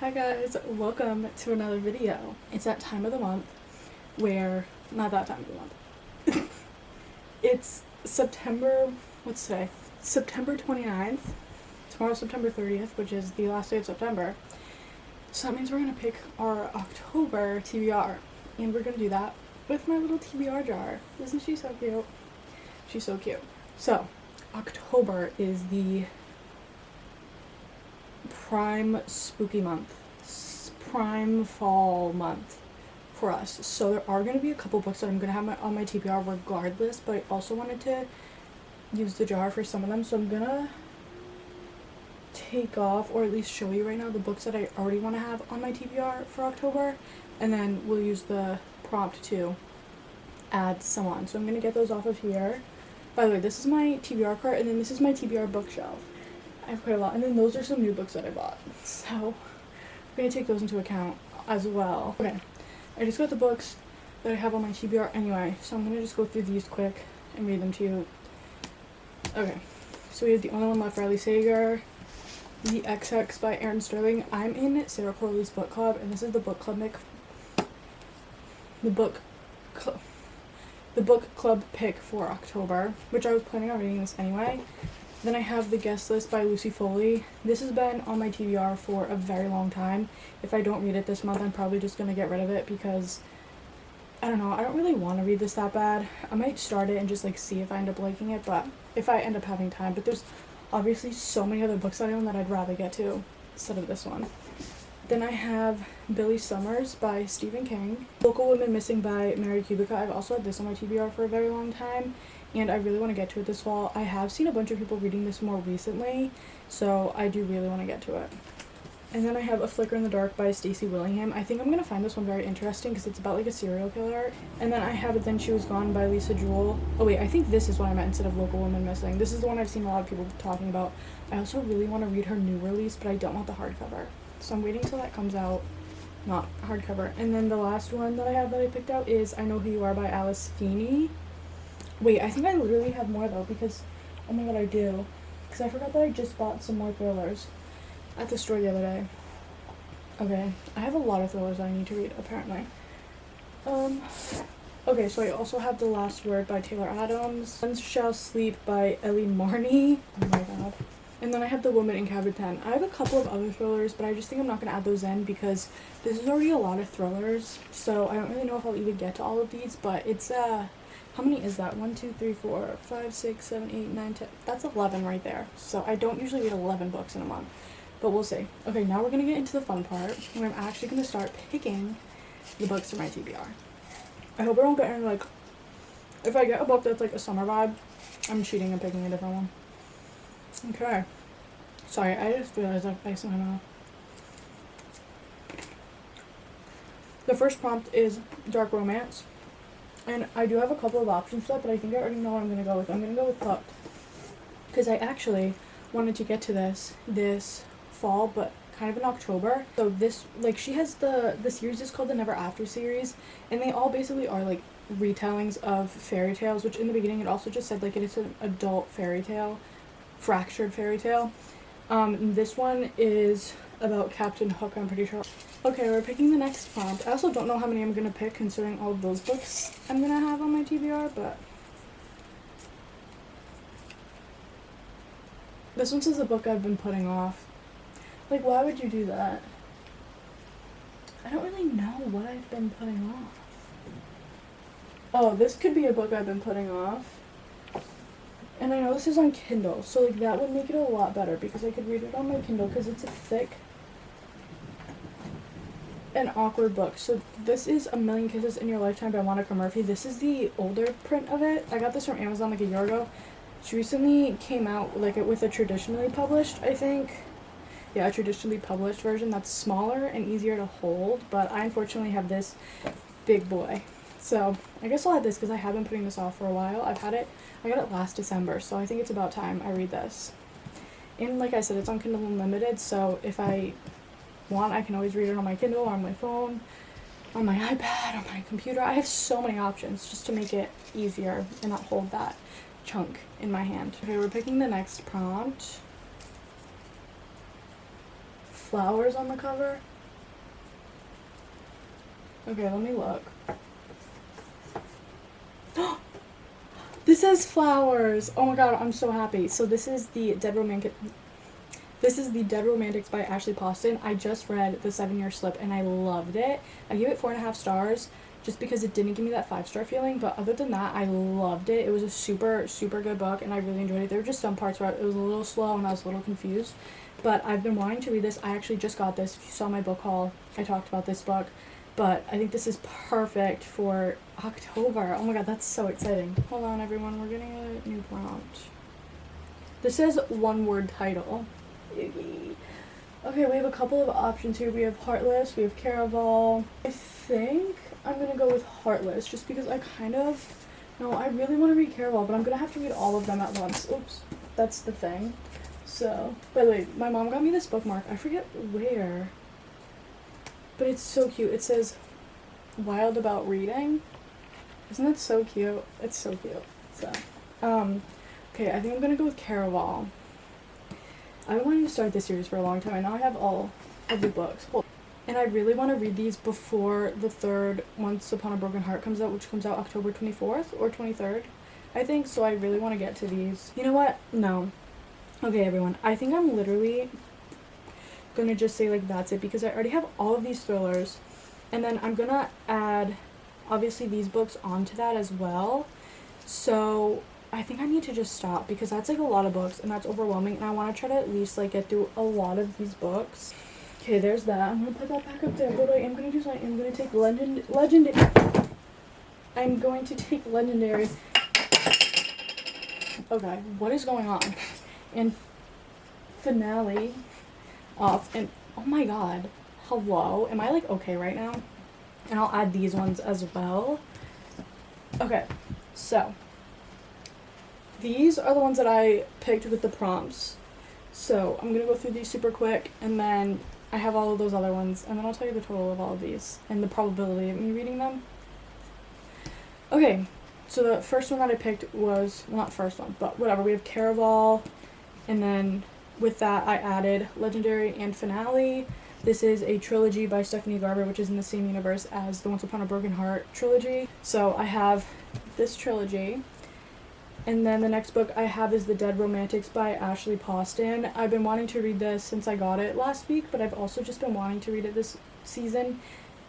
Hi guys, welcome to another video. It's that time of the month where, not that time of the month. It's September, what's today? September 29th. Tomorrow's September 30th, which is the last day of September. So that means we're gonna pick our October TBR. And we're gonna do that with my little TBR jar. Isn't she so cute? She's so cute. So, October is the prime spooky month, prime fall month for us. So there are going to be a couple books that I'm going to have on my TBR regardless, but I also wanted to use the jar for some of them, so I'm going to take off, or at least show you right now, the books that I already want to have on my TBR for October, and then we'll use the prompt to add some on. So I'm going to get those off of here. By the way, this is my TBR cart, and then this is my TBR bookshelf. I have quite a lot, and then those are some new books that I bought, so I'm gonna take those into account as well. Okay, I just got the books that I have on my TBR anyway, so I'm gonna just go through these quick and read them to you. Okay, so we have The Only One Left, Riley Sager, The XX by Aaron Sterling. I'm in Sarah Corley's book club, and this is the book club the book club pick for October, which I was planning on reading this anyway. Then I have The Guest List by Lucy Foley. This has been on my TBR for a very long time. If I don't read it this month, I'm probably just going to get rid of it because, I don't know, I don't really want to read this that bad. I might start it and just see if I end up liking it, but if I end up having time. But there's obviously so many other books that I own that I'd rather get to instead of this one. Then I have Billy Summers by Stephen King. Local Women Missing by Mary Kubica. I've also had this on my TBR for a very long time, and I really want to get to it this fall. I have seen a bunch of people reading this more recently, so I do really want to get to it. And then I have A Flicker in the Dark by Stacey Willingham. I think I'm going to find this one very interesting because it's about a serial killer. And then I have Then She Was Gone by Lisa Jewell. Oh wait, I think this is what I meant instead of Local Women Missing. This is the one I've seen a lot of people talking about. I also really want to read her new release, but I don't want the hardcover. So I'm waiting till that comes out, not hardcover. And then the last one that I have that I picked out is I Know Who You Are by Alice Feeney. Wait, I think I literally have more though because, oh my god, I do. Because I forgot that I just bought some more thrillers at the store the other day. Okay, I have a lot of thrillers that I need to read, apparently. Okay, so I also have The Last Word by Taylor Adams. Sun Shall Sleep by Ellie Marney. Oh my god. And then I have The Woman in Cabin 10. I have a couple of other thrillers, but I just think I'm not going to add those in because this is already a lot of thrillers. So I don't really know if I'll even get to all of these, but it's, how many is that? 1, 2, 3, 4, 5, 6, 7, 8, 9, 10. That's 11 right there. So I don't usually read 11 books in a month, but we'll see. Okay, now we're going to get into the fun part where I'm actually going to start picking the books for my TBR. I hope I don't get any, if I get a book that's a summer vibe, I'm cheating and picking a different one. Okay. Sorry, I just realized I have ice in my mouth. The first prompt is dark romance. And I do have a couple of options for that, but I think I already know what I'm going to go with. I'm going to go with Hooked. Because I actually wanted to get to this fall, but kind of in October. So this, she has the series is called the Never After series, and they all basically are, retellings of fairy tales, which in the beginning it also just said, it is an adult fairy tale, fractured fairy tale. This one is about Captain Hook, I'm pretty sure. Okay, we're picking the next prompt. I also don't know how many I'm gonna pick considering all of those books I'm gonna have on my TBR, but this one says a book I've been putting off. Why would you do that? I don't really know what I've been putting off. Oh, this could be a book I've been putting off. And I know this is on Kindle, so that would make it a lot better because I could read it on my Kindle because it's a thick and awkward book. So this is A Million Kisses in Your Lifetime by Monica Murphy. This is the older print of it. I got this from Amazon a year ago. She recently came out with a traditionally published, I think. Yeah, a traditionally published version that's smaller and easier to hold, but I unfortunately have this big boy. So I guess I'll add this because I have been putting this off for a while. I got it last December, so I think it's about time I read this. And like I said, it's on Kindle Unlimited, so if I want, I can always read it on my Kindle, on my phone, on my iPad, on my computer. I have so many options just to make it easier and not hold that chunk in my hand. Okay, we're picking the next prompt. flowers on the cover. Okay, let me look. This has flowers. Oh my god, I'm so happy. So this is the Dead Romantic. This is the Dead Romantics by Ashley Poston. I just read the 7-year slip and I loved it. I gave it 4.5 stars just because it didn't give me that 5-star feeling. But other than that, I loved it. It was a super, super good book and I really enjoyed it. There were just some parts where it was a little slow and I was a little confused. But I've been wanting to read this. I actually just got this. If you saw my book haul, I talked about this book. But I think this is perfect for October. Oh my god, that's so exciting. Hold on, everyone. We're getting a new prompt. This says one-word title. Okay, we have a couple of options here. We have Heartless, we have Caraval. I think I'm going to go with Heartless just because I I really want to read Caraval, but I'm going to have to read all of them at once. Oops, that's the thing. So, by the way, my mom got me this bookmark. I forget where. But it's so cute. It says, Wild About Reading. Isn't that so cute? It's so cute. So, okay, I think I'm going to go with Caraval. I've been wanting to start this series for a long time. I know I have all of the books. And I really want to read these before the third Once Upon a Broken Heart comes out, which comes out October 24th or 23rd, I think. So I really want to get to these. You know what? No. Okay, everyone. I think I'm literally gonna just say like that's it because I already have all of these thrillers, and then I'm gonna add obviously these books onto that as well. So I think I need to just stop because that's like a lot of books and that's overwhelming, and I want to try to at least like get through a lot of these books. Okay, there's that. I'm gonna put that back up there, but I am gonna do something. I'm gonna take legendary. I'm going to take legendary. Okay, what is going on? And finale off, and oh my god, hello, am I like okay right now? And I'll add these ones as well. Okay, so these are the ones that I picked with the prompts. So I'm gonna go through these super quick, and then I have all of those other ones, and then I'll tell you the total of all of these and the probability of me reading them. Okay, so the first one that I picked was, well, not first one, but whatever, we have Caraval, and then with that, I added Legendary and Finale. This is a trilogy by Stephanie Garber, which is in the same universe as the Once Upon a Broken Heart trilogy. So I have this trilogy. And then the next book I have is The Dead Romantics by Ashley Poston. I've been wanting to read this since I got it last week, but I've also just been wanting to read it this season.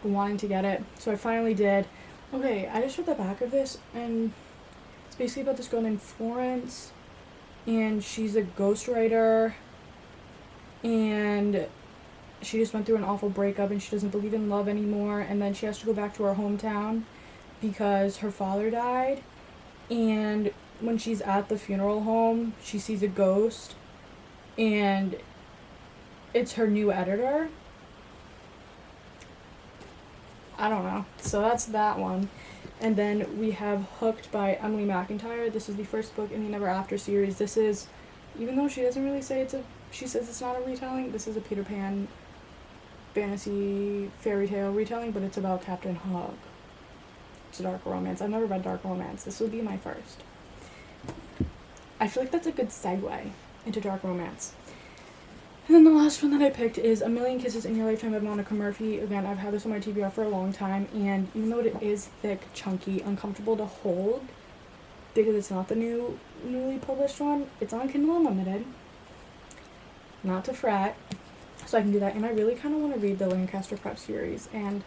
Been wanting to get it. So I finally did. Okay, I just read the back of this, and it's basically about this girl named Florence. And she's a ghostwriter, and she just went through an awful breakup and she doesn't believe in love anymore, and then she has to go back to her hometown because her father died. And when she's at the funeral home, she sees a ghost, and it's her new editor. I don't know. So that's that one. And then we have Hooked by Emily McIntyre. This is the first book in the Never After series. This is, even though she doesn't really say she says it's not a retelling, this is a Peter Pan fantasy fairy tale retelling, but it's about Captain Hook. It's a dark romance. I've never read dark romance. This would be my first. I feel like that's a good segue into dark romance. And then the last one that I picked is A Million Kisses in Your Lifetime by Monica Murphy. Again, I've had this on my TBR for a long time, and even though it is thick, chunky, uncomfortable to hold, because it's not the newly published one, it's on Kindle Unlimited. Not to fret, so I can do that. And I really kind of want to read the Lancaster Prep series, and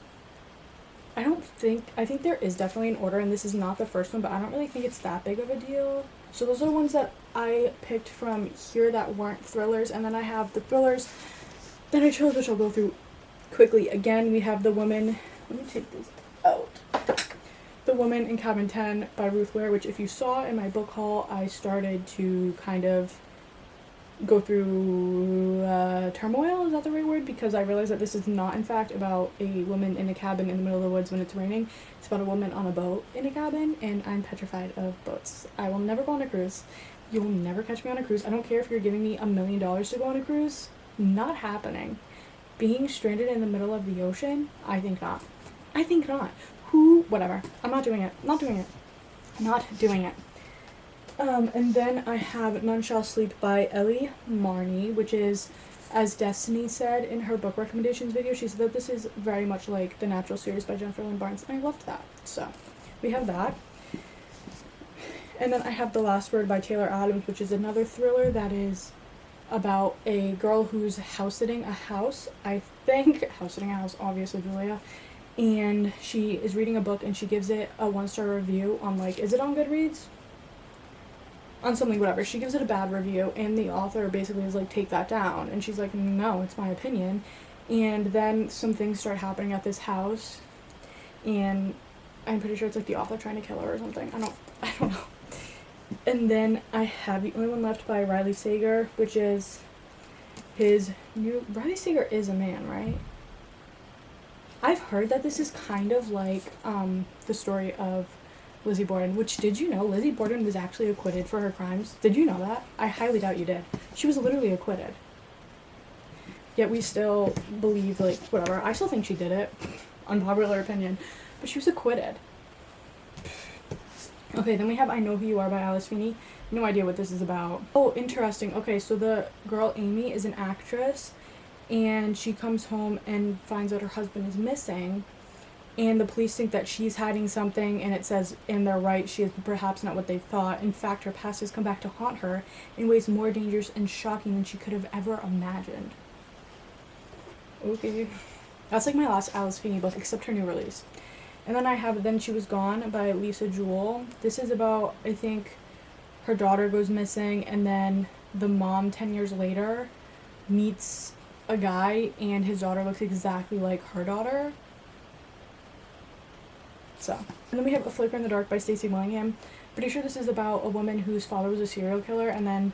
I think there is definitely an order, and this is not the first one, but I don't really think it's that big of a deal. So those are the ones that I picked from here that weren't thrillers, and then I have the thrillers that I chose, which I'll go through quickly. Again, we have The Woman, let me take this out. The Woman in Cabin 10 by Ruth Ware, which if you saw in my book haul, I started to kind of go through turmoil, is that the right word? Because I realized that this is not in fact about a woman in a cabin in the middle of the woods when it's raining. It's about a woman on a boat in a cabin, and I'm petrified of boats. I will never go on a cruise. You'll never catch me on a cruise. I don't care if you're giving me $1 million to go on a cruise. Not happening. Being stranded in the middle of the ocean? I think not. I think not. Whatever. I'm not doing it. Not doing it. Not doing it. And then I have None Shall Sleep by Ellie Marney, which is as Destiny said in her book recommendations video, she said that this is very much like The Natural series by Jennifer Lynn Barnes, and I loved that. So we have that. And then I have The Last Word by Taylor Adams, which is another thriller that is about a girl who's house sitting a house, obviously Julia, and she is reading a book and she gives it a 1-star review on, like, is it on Goodreads? On something, whatever. She gives it a bad review, and the author basically is like, take that down, and she's like, no, it's my opinion. And then some things start happening at this house, and I'm pretty sure it's like the author trying to kill her or something. I don't know. And then I have The Only One Left by Riley Sager, which is his new... Riley Sager is a man, right? I've heard that this is kind of like the story of Lizzie Borden, which, did you know Lizzie Borden was actually acquitted for her crimes? Did you know that? I highly doubt you did. She was literally acquitted. Yet we still believe, like, whatever. I still think she did it. Unpopular opinion. But she was acquitted. Okay, then we have I Know Who You Are by Alice Feeney. No idea what this is about. Oh, interesting. Okay, so the girl Amy is an actress, and she comes home and finds out her husband is missing, and the police think that she's hiding something, and it says, and they're right, she is perhaps not what they thought. In fact, her past has come back to haunt her in ways more dangerous and shocking than she could have ever imagined. Okay. That's like my last Alice Feeney book, except her new release. And then I have Then She Was Gone by Lisa Jewell. This is about, I think, her daughter goes missing, and then the mom 10 years later meets a guy, and his daughter looks exactly like her daughter. So, and then we have A Flicker in the Dark by Stacey Willingham. Pretty sure this is about a woman whose father was a serial killer, and then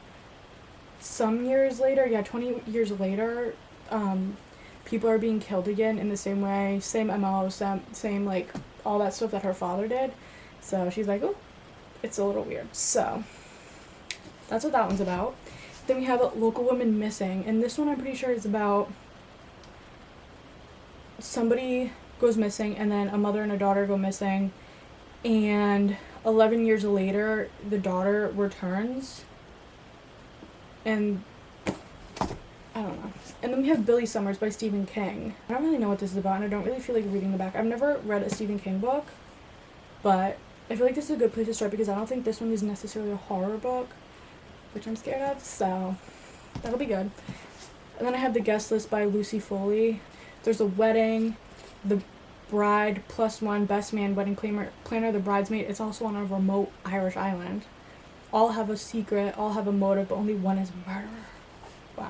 some years later, 20 years later, people are being killed again in the same way, same MO, same like all that stuff that her father did. So she's like, oh, it's a little weird. So that's what that one's about. Then we have Local Women Missing, and this one I'm pretty sure is about somebody goes missing, and then a mother and a daughter go missing, and 11 years later the daughter returns, and I don't know. And then we have Billy Summers by Stephen King. I don't really know what this is about, and I don't really feel like reading the back. I've never read a Stephen King book, but I feel like this is a good place to start because I don't think this one is necessarily a horror book, which I'm scared of, so that'll be good. And then I have The Guest List by Lucy Foley. There's a wedding, the bride +1, best man, wedding planner, the bridesmaid. It's also on a remote Irish island. All have a secret, all have a motive, but only one is murder. Wow.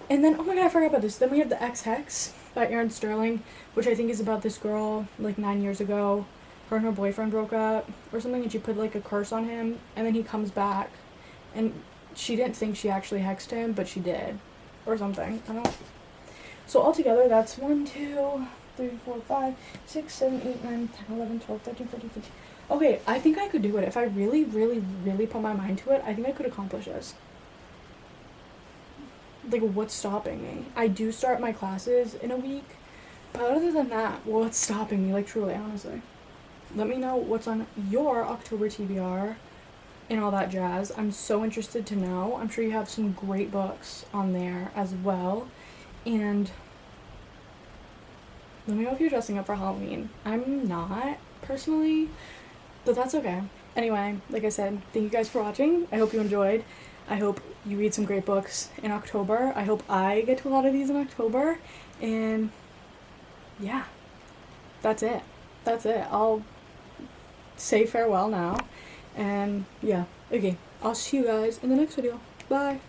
And then, oh my god, I forgot about this. Then we have The Ex-Hex by Erin Sterling, which I think is about this girl, like 9 years ago. Her and her boyfriend broke up or something, and she put like a curse on him, and then he comes back, and she didn't think she actually hexed him, but she did. Or something. I don't... So altogether, that's 1, 2, 3, 4, 5, 6, 7, 8, 9, 10, 11, 12, 13, 14, 15. Okay, I think I could do it. If I really, really, really put my mind to it, I think I could accomplish this. Like, what's stopping me? I do start my classes in a week, but other than that, what's stopping me? Like, truly, honestly. Let me know what's on your October TBR and all that jazz. I'm so interested to know. I'm sure you have some great books on there as well. And let me know if you're dressing up for Halloween. I'm not, personally, but that's okay. Anyway, like I said, thank you guys for watching. I hope you enjoyed. I hope you read some great books in October. I hope I get to a lot of these in October. And yeah, that's it. That's it. I'll say farewell now. And yeah, okay. I'll see you guys in the next video. Bye.